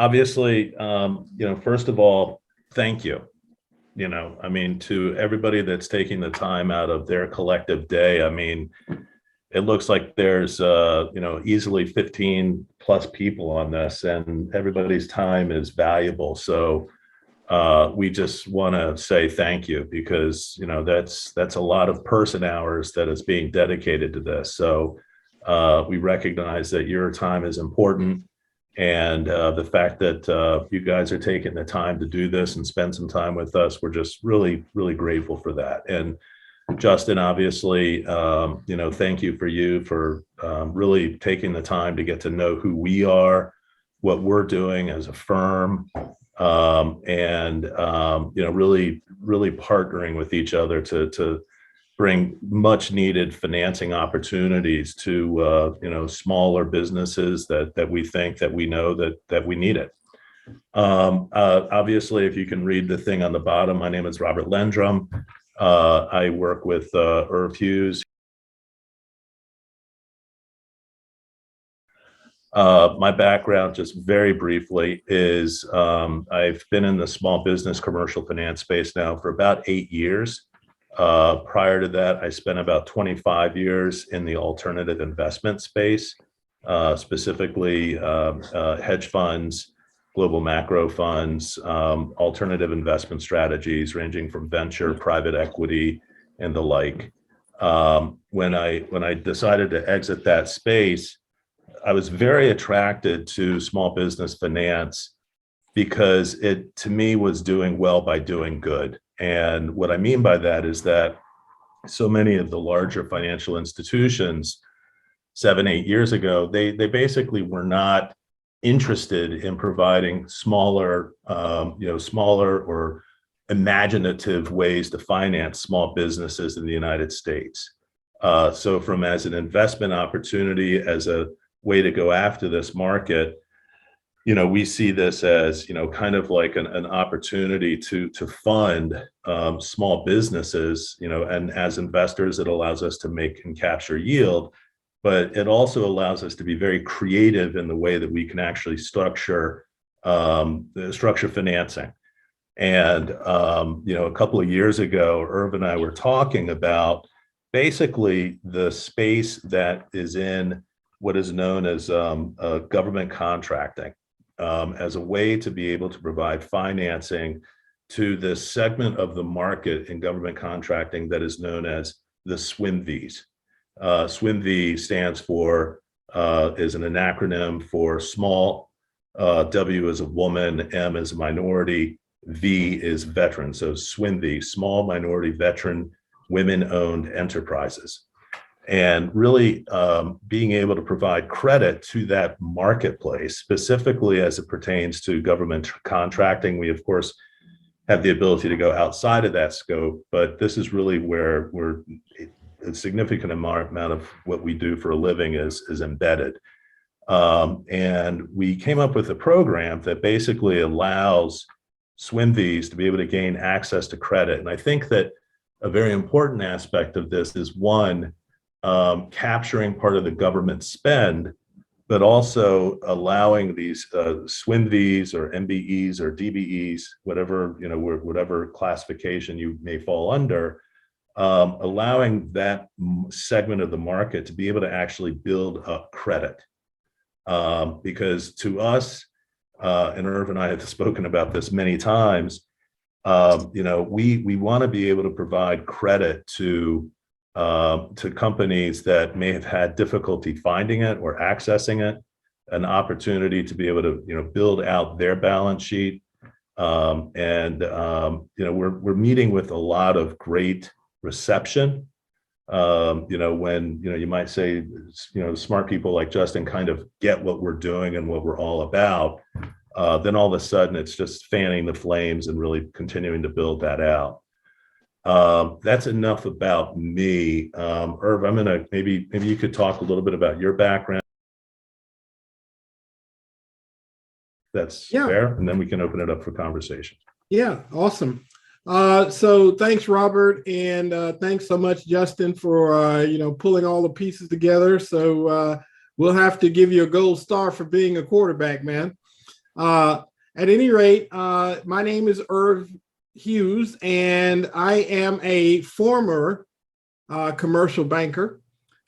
Obviously, first of all, thank you. To everybody that's taking the time out of their collective day. It looks like there's, easily 15 plus people on this, and everybody's time is valuable. So we just want to say thank you because, that's a lot of person hours that is being dedicated to this. So we recognize that your time is important. And the fact that you guys are taking the time to do this and spend some time with us, we're just really, really grateful for that. And Justin, obviously, thank you for really taking the time to get to know who we are, what we're doing as a firm, and really, really partnering with each other to bring much needed financing opportunities to smaller businesses that we think that we know that we need it. Obviously, if you can read the thing on the bottom, my name is Robert Lendrum. I work with Irv Hughes. My background, just very briefly, is I've been in the small business commercial finance space now for about 8 years. Prior to that, I spent about 25 years in the alternative investment space, specifically hedge funds, global macro funds, alternative investment strategies ranging from venture, private equity, and the like. When I decided to exit that space, I was very attracted to small business finance because it, to me, was doing well by doing good. And what I mean by that is that so many of the larger financial institutions 7, 8 years ago, they basically were not interested in providing smaller or imaginative ways to finance small businesses in the United States. So from as an investment opportunity, as a way to go after this market, we see this as, kind of like an opportunity to fund small businesses, and as investors, it allows us to make and capture yield, but it also allows us to be very creative in the way that we can actually structure financing. And, a couple of years ago, Irv and I were talking about basically the space that is in what is known as government contracting, as a way to be able to provide financing to this segment of the market in government contracting that is known as the SWIMVs. SWIMV stands for, is an acronym for small, W is a woman, M is a minority, V is veteran. So SWIMV, small minority veteran women-owned enterprises. And really being able to provide credit to that marketplace, specifically as it pertains to government contracting. We, of course, have the ability to go outside of that scope, but this is really where a significant amount of what we do for a living is embedded. And we came up with a program that basically allows SWIMVs to be able to gain access to credit. And I think that a very important aspect of this is, one, capturing part of the government spend, but also allowing these SWIMVs or MBEs or DBEs, whatever classification you may fall under, allowing that segment of the market to be able to actually build up credit. Because to us, and Irv and I have spoken about this many times, we want to be able to provide credit to companies that may have had difficulty finding it or accessing it, an opportunity to be able to build out their balance sheet. We're meeting with a lot of great reception. When you might say, smart people like Justin kind of get what we're doing and what we're all about, then all of a sudden it's just fanning the flames and really continuing to build that out. That's enough about me. Irv, I'm gonna maybe you could talk a little bit about your background. That's fair, and then we can open it up for conversation. Yeah, awesome. So thanks, Robert, and thanks so much, Justin, for pulling all the pieces together. So we'll have to give you a gold star for being a quarterback, man. At any rate, my name is Irv Hughes, and I am a former commercial banker.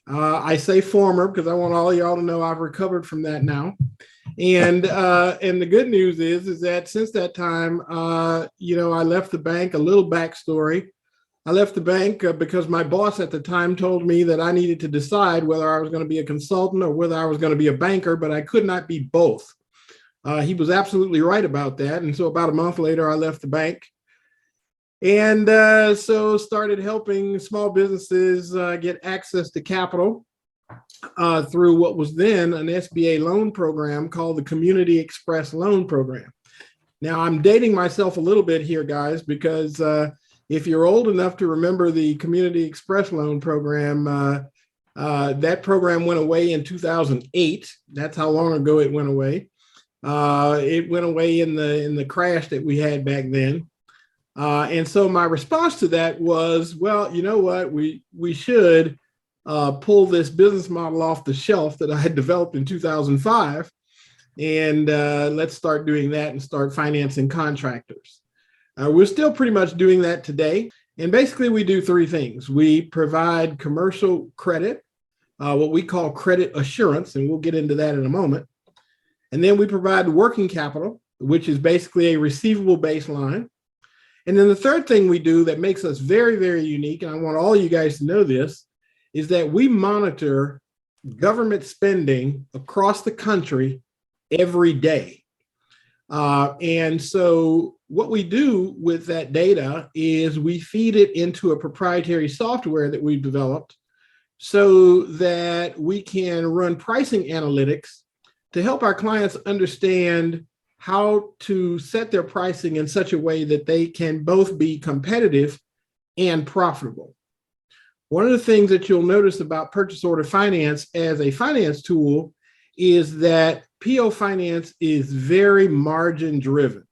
I say former because I want all of y'all to know I've recovered from that now. And the good news is that since that time, I left the bank. A little backstory: I left the bank because my boss at the time told me that I needed to decide whether I was going to be a consultant or whether I was going to be a banker, but I could not be both. He was absolutely right about that. And so about a month later, I left the bank and so started helping small businesses get access to capital through what was then an SBA loan program called the Community Express Loan Program. Now, I'm dating myself a little bit here, guys, because if you're old enough to remember the Community Express Loan Program, that program went away in 2008. That's how long ago it went away. It went away in the crash that we had back then. And so my response to that was, well, you know what, we should pull this business model off the shelf that I had developed in 2005. And let's start doing that and start financing contractors. We're still pretty much doing that today. And basically we do three things. We provide commercial credit, what we call credit assurance, and we'll get into that in a moment. And then we provide working capital, which is basically a receivable baseline. And then the third thing we do that makes us very, very unique, and I want all you guys to know this, is that we monitor government spending across the country every day. And so what we do with that data is we feed it into a proprietary software that we've developed so that we can run pricing analytics to help our clients understand how to set their pricing in such a way that they can both be competitive and profitable. One of the things that you'll notice about purchase order finance as a finance tool is that PO finance is very margin driven.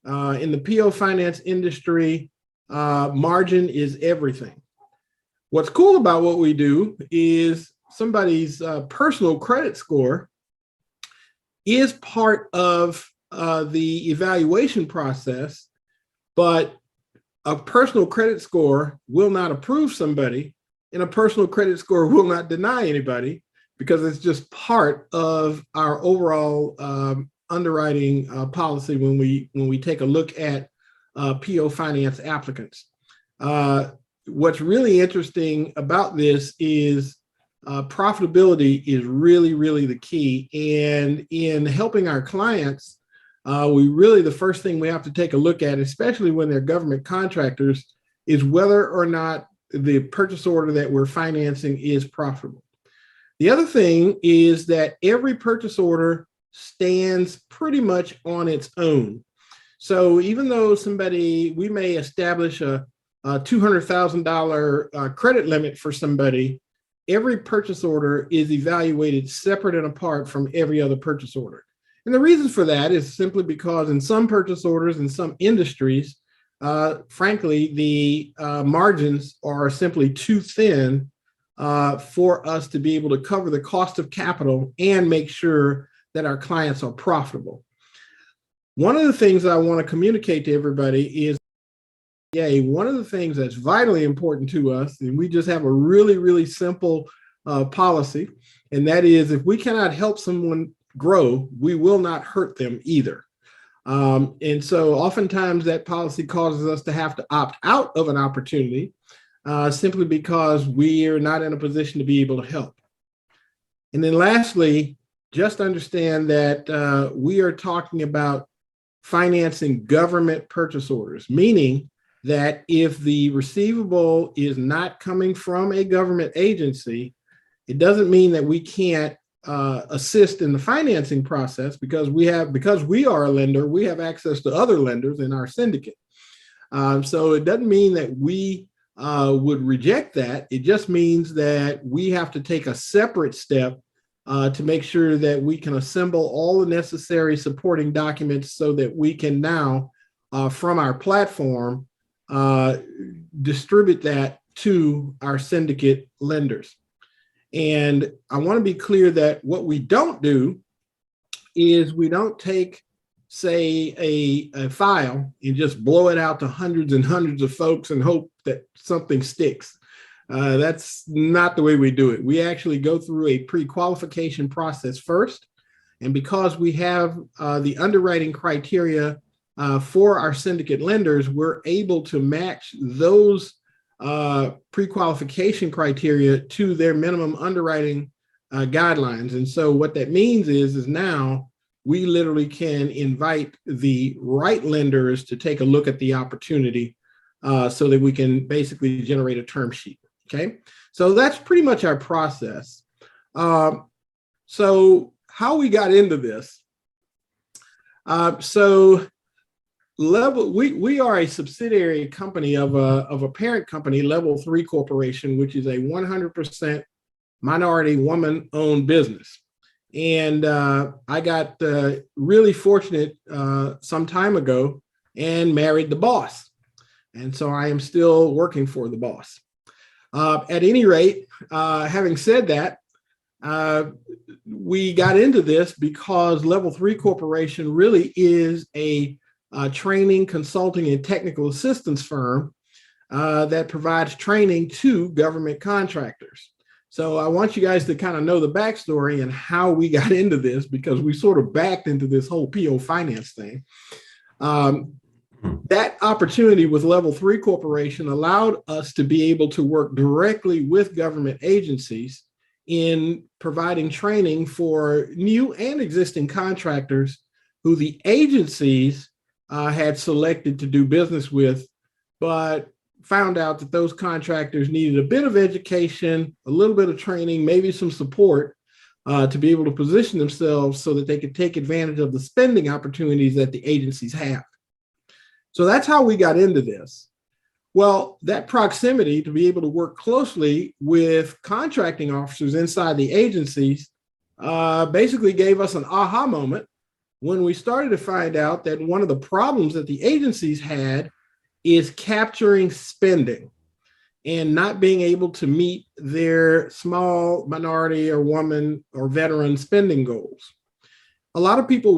In the PO finance industry, margin is everything. What's cool about what we do is somebody's personal credit score is part of the evaluation process, but a personal credit score will not approve somebody, and a personal credit score will not deny anybody, because it's just part of our overall underwriting policy when we take a look at PO finance applicants. What's really interesting about this is profitability is really, really the key. And in helping our clients, the first thing we have to take a look at, especially when they're government contractors, is whether or not the purchase order that we're financing is profitable. The other thing is that every purchase order stands pretty much on its own. So even though we may establish a $200,000 credit limit for somebody, every purchase order is evaluated separate and apart from every other purchase order. And the reason for that is simply because in some purchase orders, in some industries, frankly, the margins are simply too thin for us to be able to cover the cost of capital and make sure that our clients are profitable. One of the things that I want to communicate to everybody is, one of the things that's vitally important to us, and we just have a really, really simple policy, and that is if we cannot help someone grow, we will not hurt them either. And so oftentimes that policy causes us to have to opt out of an opportunity simply because we are not in a position to be able to help. And then lastly, just understand that we are talking about financing government purchase orders, meaning that if the receivable is not coming from a government agency, it doesn't mean that we can't assist in the financing process, because we are a lender, we have access to other lenders in our syndicate. So it doesn't mean that we would reject that. It just means that we have to take a separate step to make sure that we can assemble all the necessary supporting documents so that we can now, from our platform, distribute that to our syndicate lenders. And I want to be clear that what we don't do is we don't take say, a file and just blow it out to hundreds and hundreds of folks and hope that something sticks. That's not the way we do it. We actually go through a pre-qualification process first. And because we have the underwriting criteria for our syndicate lenders, we're able to match those pre-qualification criteria to their minimum underwriting guidelines. And so what that means is now we literally can invite the right lenders to take a look at the opportunity so that we can basically generate a term sheet. Okay, so that's pretty much our process. So how we got into this. We are a subsidiary company of a parent company, Level 3 Corporation, which is a 100% minority woman-owned business. And I got really fortunate some time ago and married the boss. And so I am still working for the boss. At any rate, having said that, we got into this because Level 3 Corporation really is a training, consulting, and technical assistance firm that provides training to government contractors. So I want you guys to kind of know the backstory and how we got into this, because we sort of backed into this whole PO finance thing. That opportunity with Level 3 Corporation allowed us to be able to work directly with government agencies in providing training for new and existing contractors who the agencies had selected to do business with, but found out that those contractors needed a bit of education, a little bit of training, maybe some support to be able to position themselves so that they could take advantage of the spending opportunities that the agencies have. So that's how we got into this. Well, that proximity to be able to work closely with contracting officers inside the agencies basically gave us an aha moment when we started to find out that one of the problems that the agencies had is capturing spending and not being able to meet their small minority or woman or veteran spending goals. A lot of people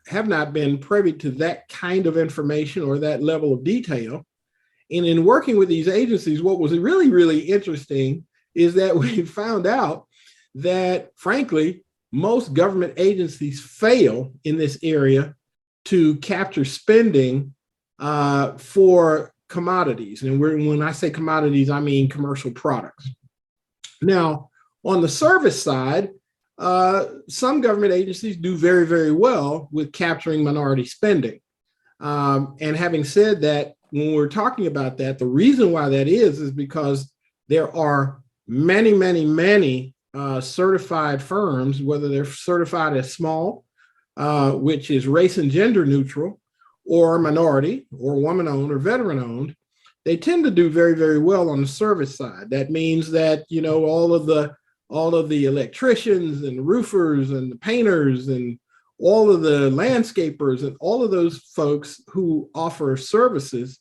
have not been privy to that kind of information or that level of detail. And in working with these agencies, what was really, really interesting is that we found out that, frankly, most government agencies fail in this area to capture spending for commodities. And when I say commodities, I mean commercial products. Now, on the service side, some government agencies do very, very well with capturing minority spending. And having said that, when we're talking about that, the reason why that is because there are many, many, many certified firms, whether they're certified as small, which is race and gender neutral, or minority, or woman-owned, or veteran-owned. They tend to do very, very well on the service side. That means that, you know, all of the electricians and roofers and the painters and all of the landscapers and all of those folks who offer services,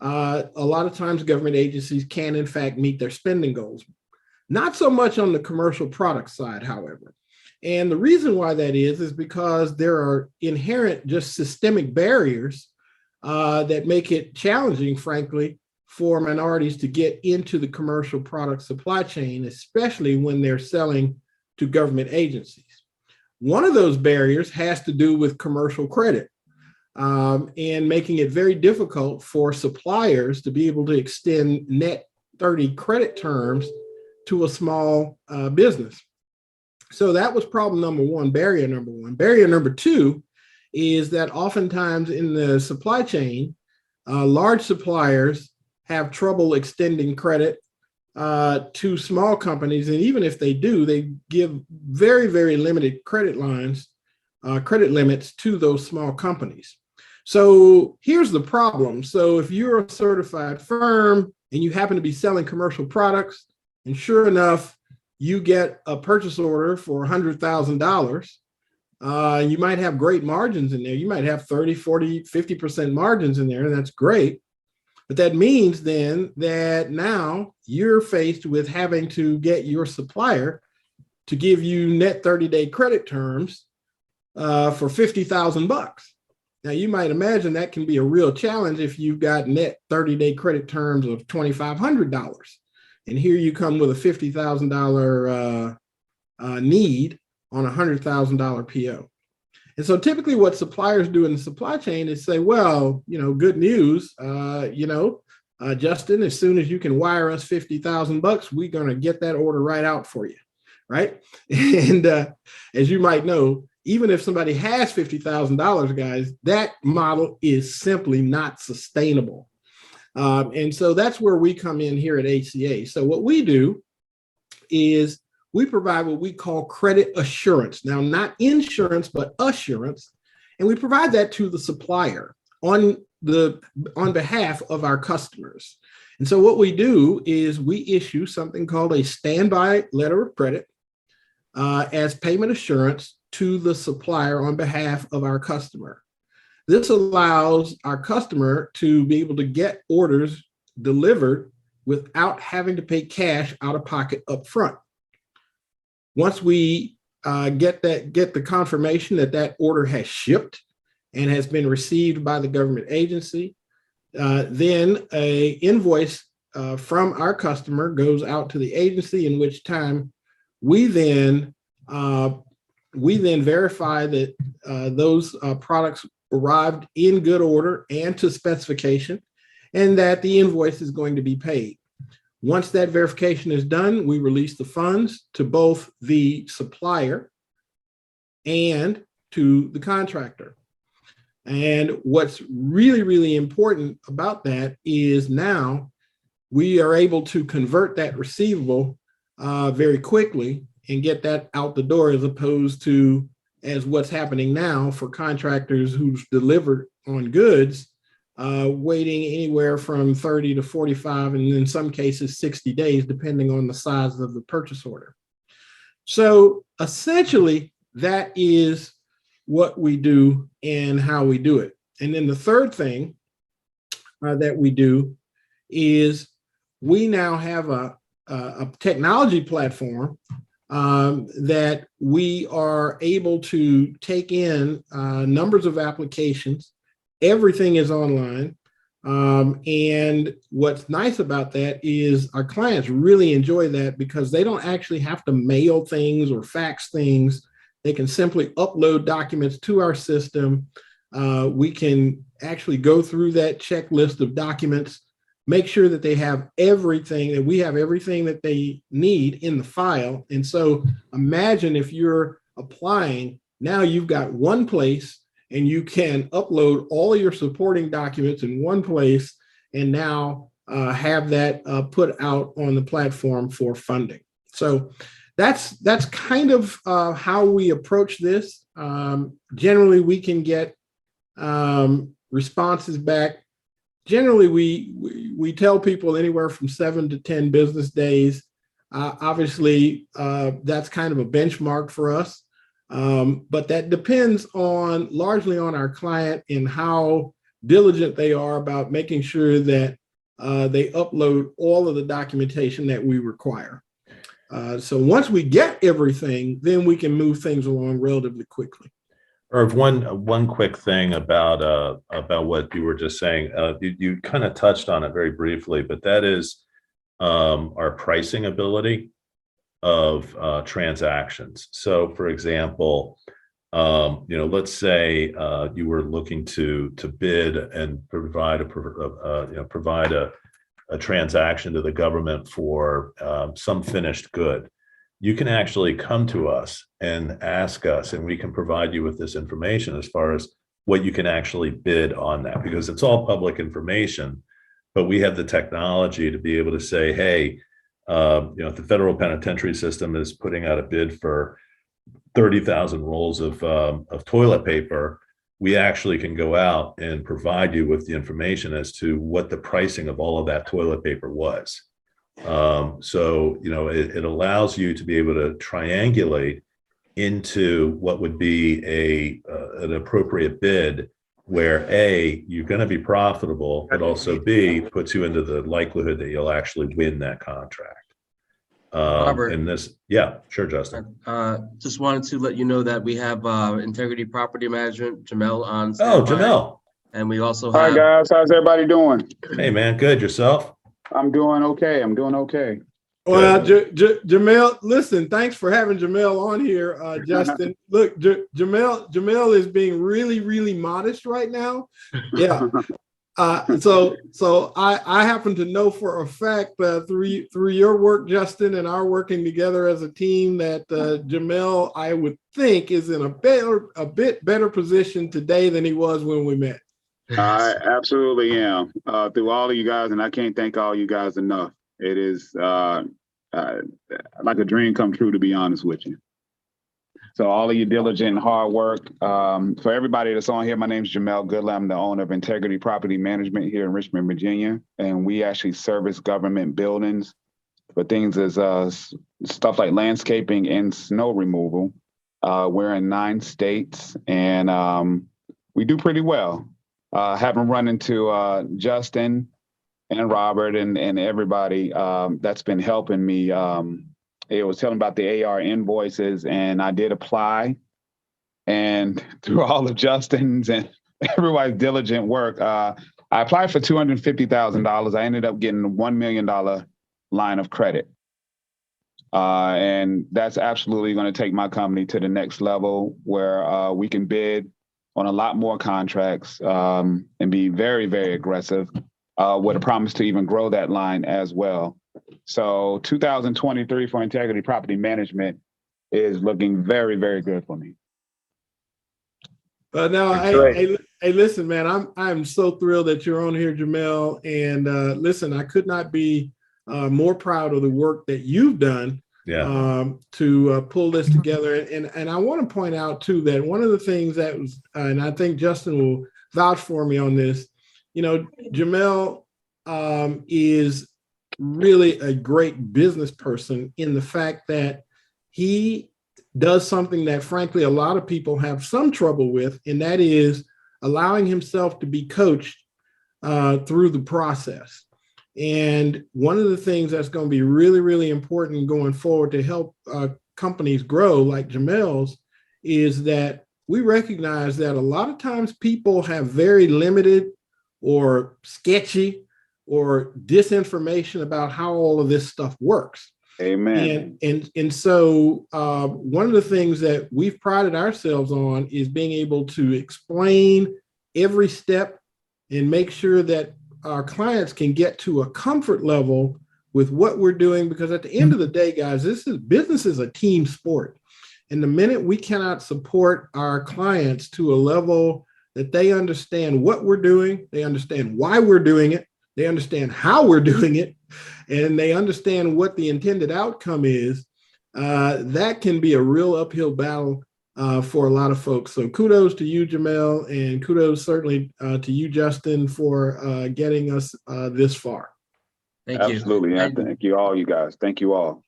a lot of times government agencies can in fact meet their spending goals. Not so much on the commercial product side, however. And the reason why that is because there are inherent just systemic barriers that make it challenging, frankly, for minorities to get into the commercial product supply chain, especially when they're selling to government agencies. One of those barriers has to do with commercial credit and making it very difficult for suppliers to be able to extend net 30 credit terms to a small business. So that was problem number one, barrier number one. Barrier number two is that oftentimes in the supply chain, large suppliers have trouble extending credit to small companies. And even if they do, they give very, very limited credit lines, credit limits to those small companies. So here's the problem. So if you're a certified firm and you happen to be selling commercial products, and sure enough, you get a purchase order for $100,000, you might have great margins in there. You might have 30, 40, 50% margins in there, and that's great. But that means then that now you're faced with having to get your supplier to give you net 30-day credit terms for $50,000. Now, you might imagine that can be a real challenge if you've got net 30-day credit terms of $2,500. And here you come with a $50,000 need on a $100,000 PO. And so typically what suppliers do in the supply chain is say, well, good news, Justin, as soon as you can wire us $50,000, we're going to get that order right out for you, right? And as you might know, even if somebody has $50,000, guys, that model is simply not sustainable. And so that's where we come in here at HCA. So what we do is we provide what we call credit assurance. Now, not insurance, but assurance. And we provide that to the supplier on behalf of our customers. And so what we do is we issue something called a standby letter of credit as payment assurance to the supplier on behalf of our customer. This allows our customer to be able to get orders delivered without having to pay cash out of pocket up front. Once we get the confirmation that that order has shipped and has been received by the government agency, then an invoice from our customer goes out to the agency, in which time we then verify that those products arrived in good order and to specification, and that the invoice is going to be paid. Once that verification is done, we release the funds to both the supplier and to the contractor. And what's really, really important about that is now we are able to convert that receivable very quickly and get that out the door, as opposed to as what's happening now for contractors who've delivered on goods, waiting anywhere from 30 to 45, and in some cases 60 days, depending on the size of the purchase order. So essentially, that is what we do and how we do it. And then the third thing that we do is we now have a technology platform that we are able to take in numbers of applications. Everything is online. And what's nice about that is our clients really enjoy that, because they don't actually have to mail things or fax things. They can simply upload documents to our system. We can actually go through that checklist of documents, make sure that they have everything, that we have everything that they need in the file. And so imagine if you're applying, now you've got one place and you can upload all of your supporting documents in one place, and now have that put out on the platform for funding. So that's kind of how we approach this. Generally, we can get responses back. Generally, we tell people anywhere from 7 to 10 business days. Obviously, that's kind of a benchmark for us. But that depends largely on our client and how diligent they are about making sure that they upload all of the documentation that we require. So once we get everything, then we can move things along relatively quickly. Irv, one quick thing about what you were just saying. You kind of touched on it very briefly, but that is our pricing ability of transactions. So, for example, let's say you were looking to bid and provide a transaction to the government for some finished good. You can actually come to us and ask us, and we can provide you with this information as far as what you can actually bid on that, because it's all public information. But we have the technology to be able to say, hey, if the federal penitentiary system is putting out a bid for 30,000 rolls of toilet paper, we actually can go out and provide you with the information as to what the pricing of all of that toilet paper was. So it allows you to be able to triangulate into what would be an appropriate bid, where A, you're going to be profitable, but also B, puts you into the likelihood that you'll actually win that contract. Robert. And this, yeah, sure, Justin. Just wanted to let you know that we have Integrity Property Management, Jamel, on Oh, standby. Jamel. And we also Hi, have. guys. How's everybody doing? Hey, man, good. Yourself? I'm doing okay. I'm doing okay. Well, Jamel, listen, thanks for having Jamel on here, Justin. Look, Jamel is being really, really modest right now. Yeah. So I happen to know for a fact through your work, Justin, and our working together as a team that Jamel, I would think, is in a bit better position today than he was when we met. I absolutely am. Through all of you guys, and I can't thank all you guys enough. It is like a dream come true, to be honest with you. So all of you diligent and hard work. For everybody that's on here, my name is Jamel Goodley. I'm the owner of Integrity Property Management here in Richmond, Virginia. And we actually service government buildings for things as stuff like landscaping and snow removal. We're in 9 states and we do pretty well. Having run into Justin and Robert and everybody that's been helping me. It was telling about the AR invoices, and I did apply. And through all of Justin's and everybody's diligent work, I applied for $250,000. I ended up getting a $1 million line of credit. And that's absolutely going to take my company to the next level where we can bid on a lot more contracts and be very, very aggressive with a promise to even grow that line as well. So 2023 for Integrity Property Management is looking very, very good for me. No, hey, listen, man, I'm so thrilled that you're on here, Jamel. And listen, I could not be more proud of the work that you've done to pull this together. And I want to point out too that one of the things that was, and I think Justin will vouch for me on this, Jamel is really a great business person in the fact that he does something that frankly a lot of people have some trouble with, and that is allowing himself to be coached through the process. And one of the things that's going to be really, really important going forward to help companies grow like Jamel's is that we recognize that a lot of times people have very limited or sketchy or disinformation about how all of this stuff works. Amen. And so one of the things that we've prided ourselves on is being able to explain every step and make sure that our clients can get to a comfort level with what we're doing, because at the end of the day, guys, business is a team sport. And the minute we cannot support our clients to a level that they understand what we're doing, they understand why we're doing it, they understand how we're doing it, and they understand what the intended outcome is, that can be a real uphill battle for a lot of folks. So kudos to you, Jamel, and kudos certainly to you, Justin, for getting us this far. Thank you. Absolutely. Yeah, thank you all, you guys. Thank you all.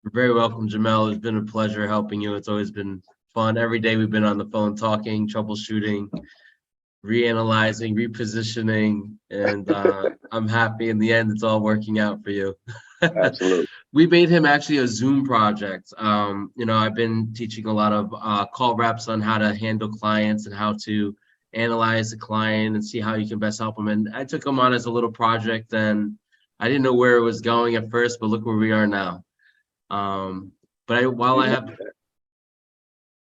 You're very welcome, Jamel. It's been a pleasure helping you. It's always been fun. Every day we've been on the phone talking, troubleshooting, reanalyzing, repositioning, and I'm happy in the end it's all working out for you. Absolutely. We made him actually a Zoom project. I've been teaching a lot of call reps on how to handle clients and how to analyze the client and see how you can best help them. And I took him on as a little project, and I didn't know where it was going at first, but look where we are now.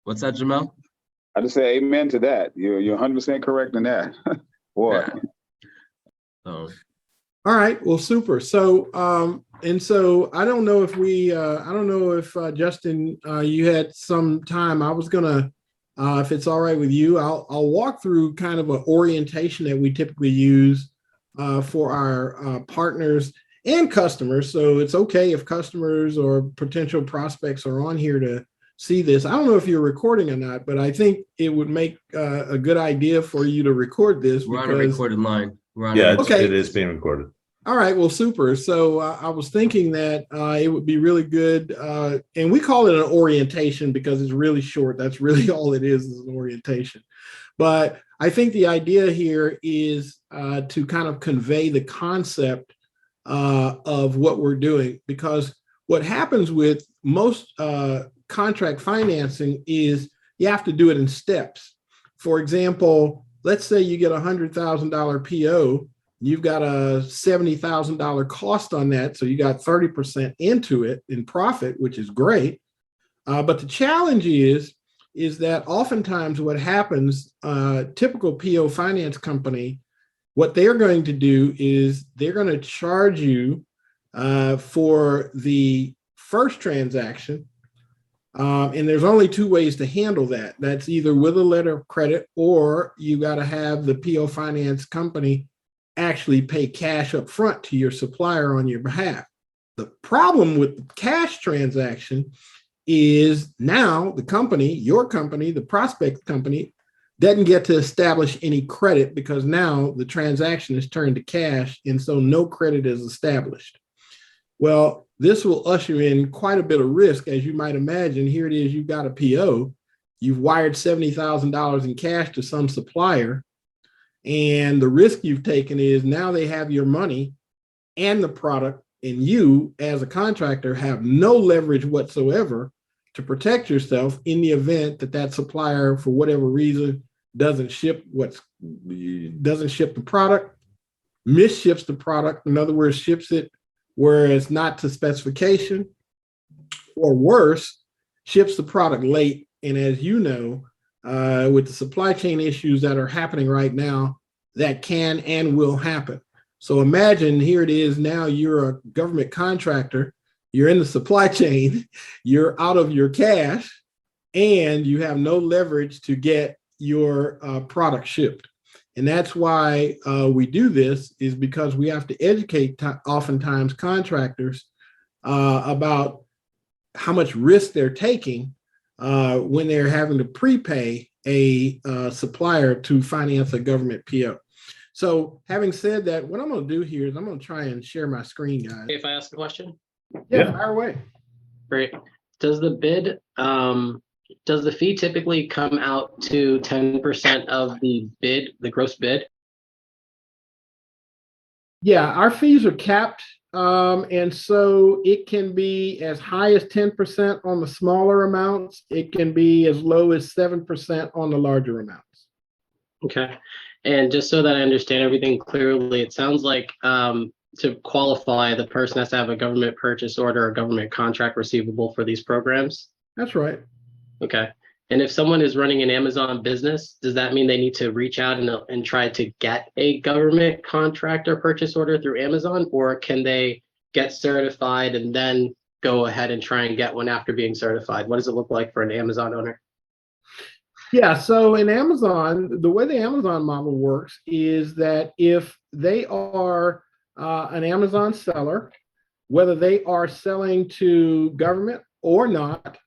What's that, Jamel? I just say amen to that. You're 100% correct in that. Boy. Yeah. All right. Well, super. So, I don't know if Justin, you had some time. I was gonna, if it's all right with you, I'll walk through kind of an orientation that we typically use for our partners and customers. So it's okay if customers or potential prospects are on here to see this. I don't know if you're recording or not, but I think it would make a good idea for you to record this. We're on a recorded line. It is being recorded. All right, well, super. So I was thinking that it would be really good, and we call it an orientation because it's really short. That's really all it is an orientation. But I think the idea here is to kind of convey the concept of what we're doing, because what happens with most contract financing is you have to do it in steps. For example, let's say you get a $100,000 PO, you've got a $70,000 cost on that, so you got 30% into it in profit, which is great. But the challenge is that oftentimes what happens, typical PO finance company, what they're going to do is they're going to charge you for the first transaction. And there's only two ways to handle that. That's either with a letter of credit, or you got to have the PO finance company actually pay cash up front to your supplier on your behalf. The problem with the cash transaction is now the company, your company, the prospect company, doesn't get to establish any credit because now the transaction is turned to cash, and so no credit is established. Well, this will usher in quite a bit of risk, as you might imagine. Here it is, you've got a PO, you've wired $70,000 in cash to some supplier, and the risk you've taken is now they have your money and the product, and you, as a contractor, have no leverage whatsoever to protect yourself in the event that that supplier, for whatever reason, doesn't ship the product, misships the product. In other words, ships it where it's not to specification, or worse, ships the product late. And as you know, with the supply chain issues that are happening right now, that can and will happen. So imagine, here it is, now you're a government contractor, you're in the supply chain, you're out of your cash, and you have no leverage to get your product shipped. And that's why we do this, is because we have to educate oftentimes contractors about how much risk they're taking when they're having to prepay a supplier to finance a government PO. So having said that, what I'm going to do here is I'm going to try and share my screen, guys. If I ask a question? Yeah, fire away. Great. Does the bid, does the fee typically come out to 10% of the bid, the gross bid? Yeah, our fees are capped. And so it can be as high as 10% on the smaller amounts. It can be as low as 7% on the larger amounts. Okay. And just so that I understand everything clearly, it sounds like to qualify, the person has to have a government purchase order or government contract receivable for these programs. That's right. Okay. And if someone is running an Amazon business, does that mean they need to reach out and try to get a government contract or purchase order through Amazon, or can they get certified and then go ahead and try and get one after being certified? What does it look like for an Amazon owner? Yeah, so in Amazon, the way the Amazon model works is that if they are an Amazon seller, whether they are selling to government or not,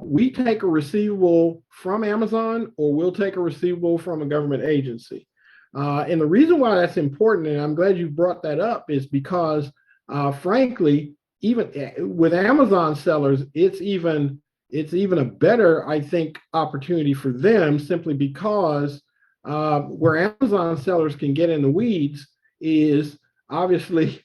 we take a receivable from Amazon, or we'll take a receivable from a government agency. And the reason why that's important, and I'm glad you brought that up, is because frankly, even with Amazon sellers, it's even a better, I think, opportunity for them, simply because where Amazon sellers can get in the weeds is obviously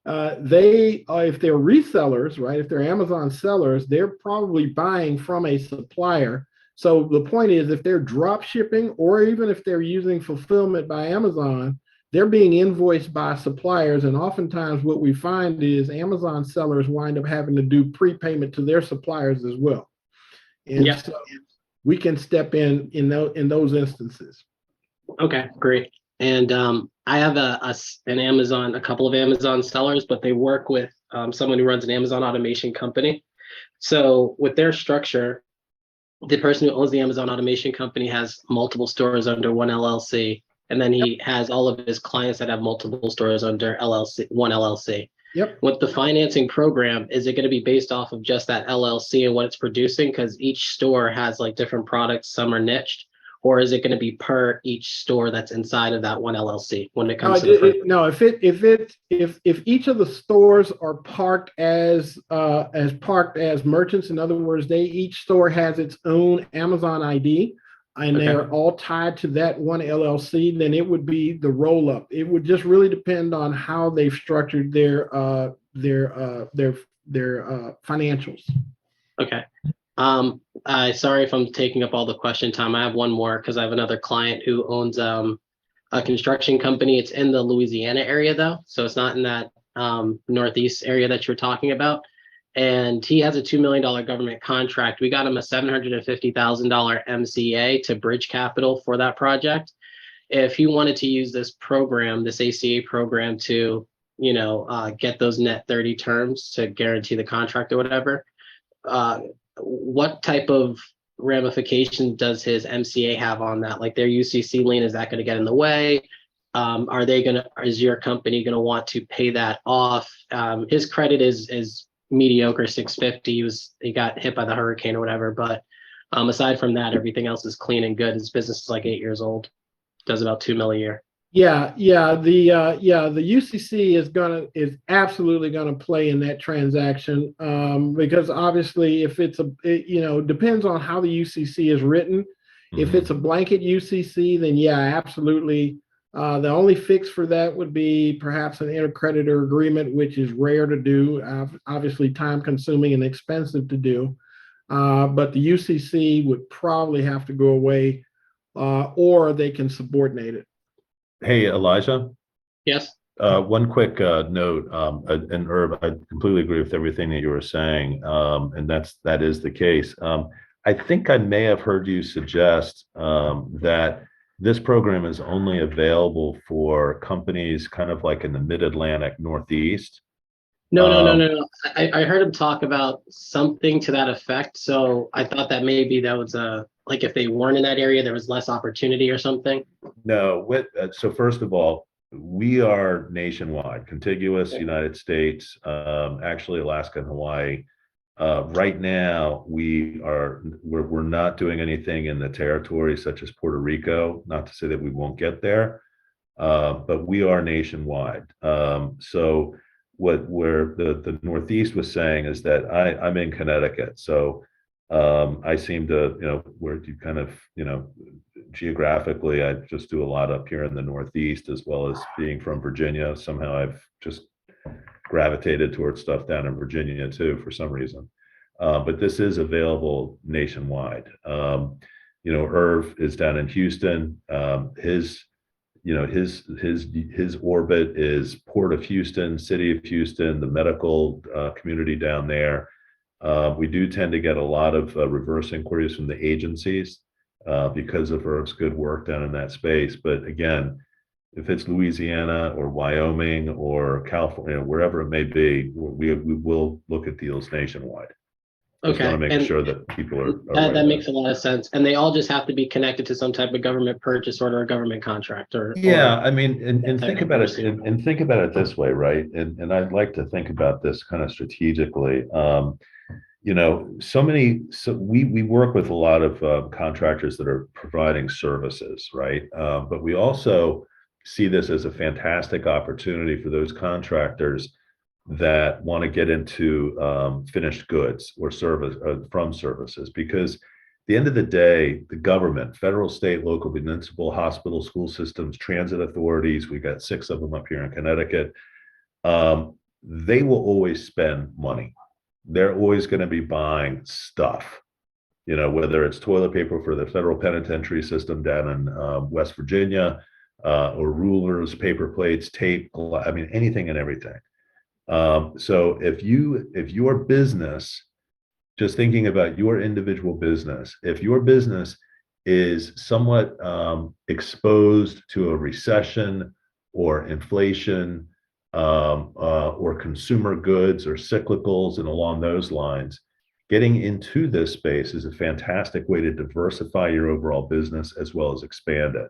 if they're resellers, right? If they're Amazon sellers, they're probably buying from a supplier. So the point is, if they're drop shipping, or even if they're using fulfillment by Amazon, they're being invoiced by suppliers. And oftentimes what we find is Amazon sellers wind up having to do prepayment to their suppliers as well. And so we can step in those instances. Okay, great. And I have a couple of Amazon sellers, but they work with someone who runs an Amazon automation company. So with their structure, the person who owns the Amazon automation company has multiple stores under one LLC, and then he has all of his clients that have multiple stores under one LLC. Yep. With the financing program, is it going to be based off of just that LLC and what it's producing? Because each store has like different products, some are niched, or is it going to be per each store that's inside of that one LLC when it comes to the no, if each of the stores are parked as merchants, in other words, each store has its own Amazon ID, and they're all tied to that one LLC, then it would be the roll up. It would just really depend on how they've structured their financials. Okay. Sorry if I'm taking up all the question time. I have one more because I have another client who owns a construction company. It's in the Louisiana area though, so it's not in that Northeast area that you're talking about. And he has a $2 million government contract. We got him a $750,000 MCA to bridge capital for that project. If he wanted to use this program, this ACA program, to get those net 30 terms to guarantee the contract or whatever, what type of ramification does his MCA have on that? Like their UCC lien, is that going to get in the way? Is your company going to want to pay that off? His credit is mediocre, 650. He got hit by the hurricane or whatever, but aside from that, everything else is clean and good. His business is like 8 years old, does about $2 million a year. Yeah. The UCC is absolutely gonna play in that transaction, because obviously if it depends on how the UCC is written. If it's a blanket UCC, then yeah, absolutely. The only fix for that would be perhaps an intercreditor agreement, which is rare to do, obviously time consuming and expensive to do. But the UCC would probably have to go away, or they can subordinate it. Hey, Elijah. Yes. One quick note, and Herb, I completely agree with everything that you were saying, and that is the case. I think I may have heard you suggest that this program is only available for companies kind of like in the Mid-Atlantic Northeast. No. I heard him talk about something to that effect. So I thought that maybe that was like if they weren't in that area, there was less opportunity or something. No, so first of all, we are nationwide, contiguous United States, actually Alaska and Hawaii. Right now, we're not doing anything in the territory such as Puerto Rico. Not to say that we won't get there, but we are nationwide. So where the Northeast was saying is that I'm in Connecticut, so I seem to where you kind of geographically I just do a lot up here in the Northeast, as well as being from Virginia. Somehow I've just gravitated towards stuff down in Virginia too for some reason. But this is available nationwide. Irv is down in Houston. His orbit is Port of Houston, City of Houston, the medical community down there. We do tend to get a lot of reverse inquiries from the agencies because of Irv's good work down in that space. But again, if it's Louisiana or Wyoming or California, wherever it may be, we will look at deals nationwide. Just want to make sure that people are that makes a lot of sense. And they all just have to be connected to some type of government purchase order or government contract, I mean, and think about it and think about it this way, right? And I'd like to think about this kind of strategically. So we work with a lot of contractors that are providing services, right? But we also see this as a fantastic opportunity for those contractors that want to get into finished goods or service from services, because at the end of the day, the government, federal, state, local, municipal, hospital, school systems, transit authorities, we've got 6 of them up here in Connecticut, they will always spend money. They're always going to be buying stuff, whether it's toilet paper for the federal penitentiary system down in West Virginia, or rulers, paper plates, tape, I mean, anything and everything. So if your business, just thinking about your individual business, if your business is somewhat exposed to a recession or inflation, or consumer goods or cyclicals and along those lines, getting into this space is a fantastic way to diversify your overall business as well as expand it.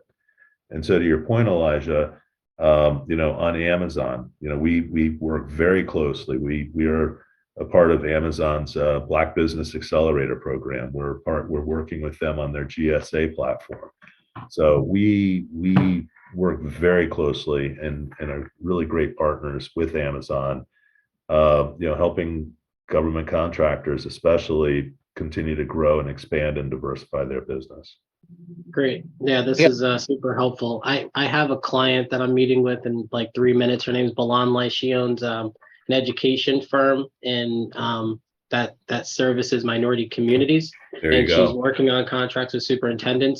And so to your point, Elijah, on Amazon, we work very closely. We are a part of Amazon's Black Business Accelerator program. We're working with them on their GSA platform. So we work very closely and are really great partners with Amazon, helping government contractors especially continue to grow and expand and diversify their business. Great. Yeah, this is super helpful. I have a client that I'm meeting with in like 3 minutes. Her name's Balanlai. She owns an education firm in that services minority communities. There you And she's go. working on contracts with superintendents